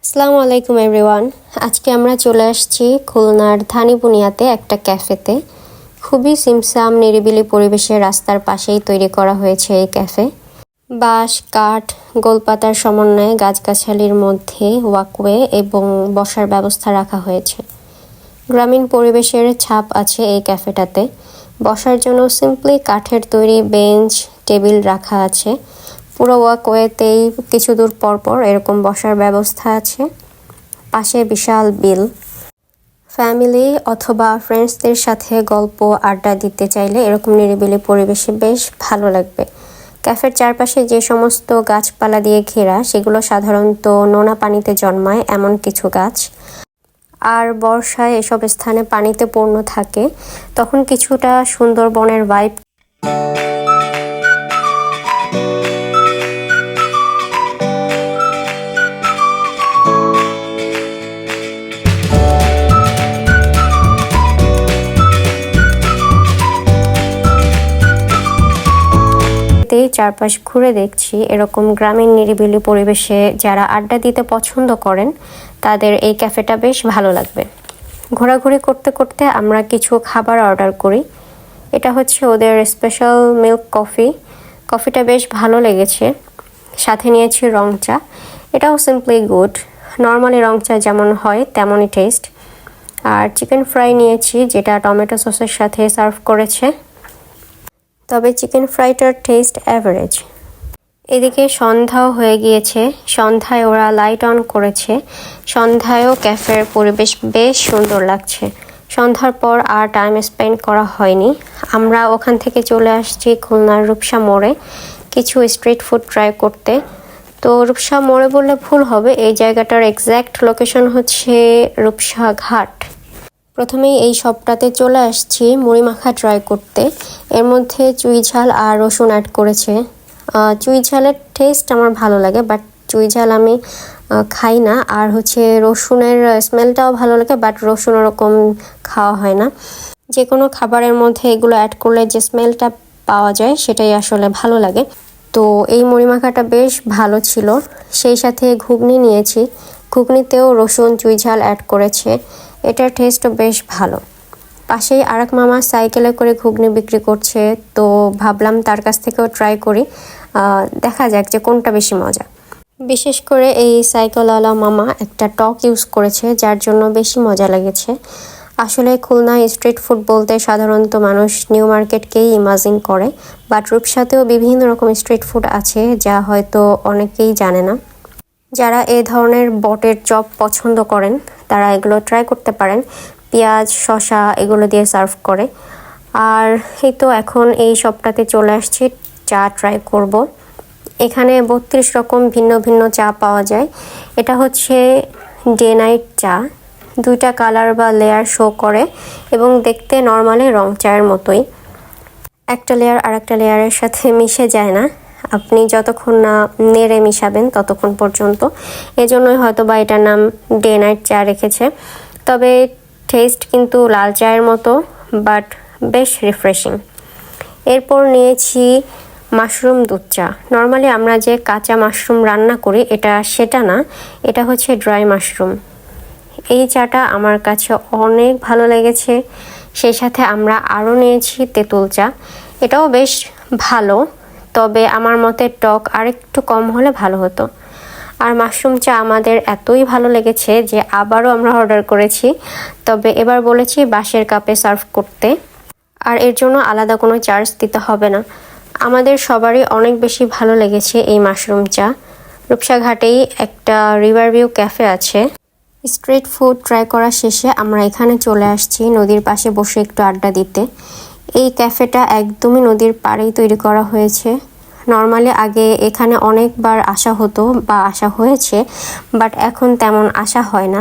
আসসালামু আলাইকুম এভরিওয়ান। আজকে আমরা চলে আসছি খুলনার ধানিবুনিয়াতে একটা ক্যাফেতে। খুবই সিমসাম নিরিবিলি পরিবেশে রাস্তার পাশেই তৈরি করা হয়েছে এই ক্যাফে। বাঁশ, কাঠ, গোলপাতার সমন্বয়ে গাছগাছালির মধ্যে ওয়াকওয়ে এবং বসার ব্যবস্থা রাখা হয়েছে। গ্রামীণ পরিবেশের ছাপ আছে এই ক্যাফেটাতে। বসার জন্য সিম্পলি কাঠের তৈরি বেঞ্চ, টেবিল রাখা আছে। পুরো ওয়াকওয়েতেই কিছু দূর পরপর এরকম বসার ব্যবস্থা আছে। পাশে বিশাল বিল। ফ্যামিলি অথবা ফ্রেন্ডসদের সাথে গল্প আড্ডা দিতে চাইলে এরকম নিরিবিলি পরিবেশে বেশ ভালো লাগবে। ক্যাফের চারপাশে যে সমস্ত গাছপালা দিয়ে ঘেরা সেগুলো সাধারণত নোনা পানিতে জন্মায় এমন কিছু গাছ। আর বর্ষায় এসব স্থানে পানিতে পূর্ণ থাকে, তখন কিছুটা সুন্দরবনের ভাইব চারপাশ ঘুরে দেখছি। এরকম গ্রামীণ নিরিবিলি পরিবেশে যারা আড্ডা দিতে পছন্দ করেন তাদের এই ক্যাফেটা বেশ ভালো লাগবে। ঘোরাঘুরি করতে করতে আমরা কিছু খাবার অর্ডার করি। এটা হচ্ছে ওদের স্পেশাল মিল্ক কফি। কফিটা বেশ ভালো লেগেছে। সাথে নিয়েছি রং চা। এটাও সিম্পলি গুড। নর্মালি রং চা যেমন হয় তেমনই টেস্ট। আর চিকেন ফ্রাই নিয়েছি, যেটা টমেটো সসের সাথে সার্ভ করেছে। তবে চিকেন ফ্রাইটার টেস্ট অ্যাভারেজ। এদিকে সন্ধ্যাও হয়ে গিয়েছে। সন্ধ্যায় ওরা লাইট অন করেছে। সন্ধ্যায়ও ক্যাফের পরিবেশ বেশ সুন্দর লাগছে। সন্ধ্যার পর আর টাইম স্পেন্ড করা হয়নি। আমরা ওখান থেকে চলে আসছি খুলনার রূপসা মোড়ে কিছু স্ট্রিট ফুড ট্রাই করতে। তো রূপসা মোড়ে বললে ভুল হবে, এই জায়গাটার এক্স্যাক্ট লোকেশন হচ্ছে রূপসা ঘাট। প্রথমেই এই শপটাতে চলে আসছি মুড়ি মাখা ট্রাই করতে। এর মধ্যে চুই ঝাল আর রসুন অ্যাড করেছে। চুই ঝালের টেস্ট আমার ভালো লাগে, বাট চুই ঝাল আমি খাই না। আর হচ্ছে রসুনের স্মেলটাও ভালো লাগে, বাট রসুন ওরকম খাওয়া হয় না। যে কোনো খাবারের মধ্যে এগুলো অ্যাড করলে যে স্মেলটা পাওয়া যায় সেটাই আসলে ভালো লাগে। তো এই মুড়ি মাখাটা বেশ ভালো ছিল। সেই সাথে ঘুগনি নিয়েছি। ঘুগনিতেও রসুন চুই ঝাল অ্যাড করেছে। এটার টেস্টও বেশ ভালো। পাশেই আরেক মামা সাইকেলে করে ঘুগনি বিক্রি করছে, তো ভাবলাম তার কাছ থেকেও ট্রাই করি, দেখা যাক যে কোনটা বেশি মজা। বিশেষ করে এই সাইকেলওয়ালা মামা একটা টক ইউজ করেছে, যার জন্য বেশি মজা লেগেছে। আসলে খুলনা স্ট্রিট ফুড বলতে সাধারণত মানুষ নিউ মার্কেটকেই ইমাজিন করে, বাট রূপসাতেও বিভিন্ন রকম স্ট্রিট ফুড আছে যা হয়তো অনেকেই জানে না। যারা এই ধরনের বটের চপ পছন্দ করেন তারা এগুলো ট্রাই করতে পারেন। পেঁয়াজ, শসা এগুলো দিয়ে সার্ভ করে। আর এই তো এখন এই শপটাতে চলে আসছি, চা ট্রাই করব। এখানে 32 রকম ভিন্ন ভিন্ন চা পাওয়া যায়। এটা হচ্ছে ডে নাইট চা। দুইটা কালার বা লেয়ার শো করে এবং দেখতে নর্মালি রং চায়ের মতোই। একটা লেয়ার আর একটা লেয়ারের সাথে মিশে যায় না, আপনি যতক্ষণ না নেড়ে মিশাবেন ততক্ষণ পর্যন্ত। এজন্যই হয়তো বা এটার নাম ডে নাইট চা রেখেছে। তবে টেস্ট কিন্তু লাল চায়ের মতো, বাট বেশ রিফ্রেশিং। এরপর নিয়েছি মাশরুম দুধ চা। নর্মালি আমরা যে কাঁচা মাশরুম রান্না করি এটা সেটা না, এটা হচ্ছে ড্রাই মাশরুম। এই চাটা আমার কাছে অনেক ভালো লেগেছে। সেই সাথে আমরা আরও নিয়েছি তেঁতুল চা। এটাও বেশ ভালো, তবে আমার মতে টক আরেকটু কম হলে ভালো হতো। আর মাশরুম চা আমাদের এতই ভালো লেগেছে যে আবারও আমরা অর্ডার করেছি, তবে এবার বলেছি বাঁশের কাপে সার্ভ করতে। আর এর জন্য আলাদা কোনো চার্জ দিতে হবে না। আমাদের সবারই অনেক বেশি ভালো লেগেছে এই মাশরুম চা। রূপসা ঘাটেই একটা রিভার ভিউ ক্যাফে আছে। স্ট্রিট ফুড ট্রাই করা শেষে আমরা এখানে চলে আসছি নদীর পাশে বসে একটু আড্ডা দিতে। এই ক্যাফেটা একদমই নদীর পাড়েই তৈরি করা হয়েছে। নর্মালি আগে এখানে অনেকবার আসা হতো বা আসা হয়েছে, বাট এখন তেমন আসা হয় না।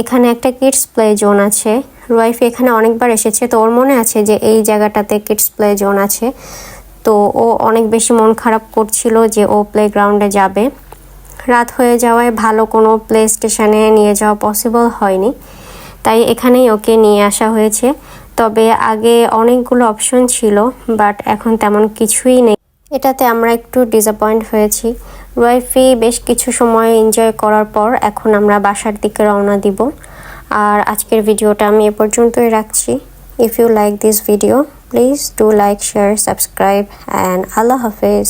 এখানে একটা কিডস প্লে জোন আছে। রুয়াইফ এখানে অনেকবার এসেছে, তো ওর মনে আছে যে এই জায়গাটাতে কিডস প্লে জোন আছে। তো ও অনেক বেশি মন খারাপ করছিল যে ও প্লেগ্রাউন্ডে যাবে। রাত হয়ে যাওয়ায় ভালো কোনো প্লে স্টেশনে নিয়ে যাওয়া পসিবল হয়নি, তাই এখানেই ওকে নিয়ে আসা হয়েছে। তবে আগে অনেকগুলো অপশন ছিল, বাট এখন তেমন কিছুই নেই। এটাতে আমরা একটু ডিসঅ্যাপয়েন্ট হয়েছি। ওয়াইফি বেশ কিছু সময় এনজয় করার পর এখন আমরা বাসার দিকে রওনা দিব। আর আজকের ভিডিওটা আমি এ পর্যন্তই রাখছি। If you like this video, please do like, share, subscribe and আল্লাহ হাফেজ।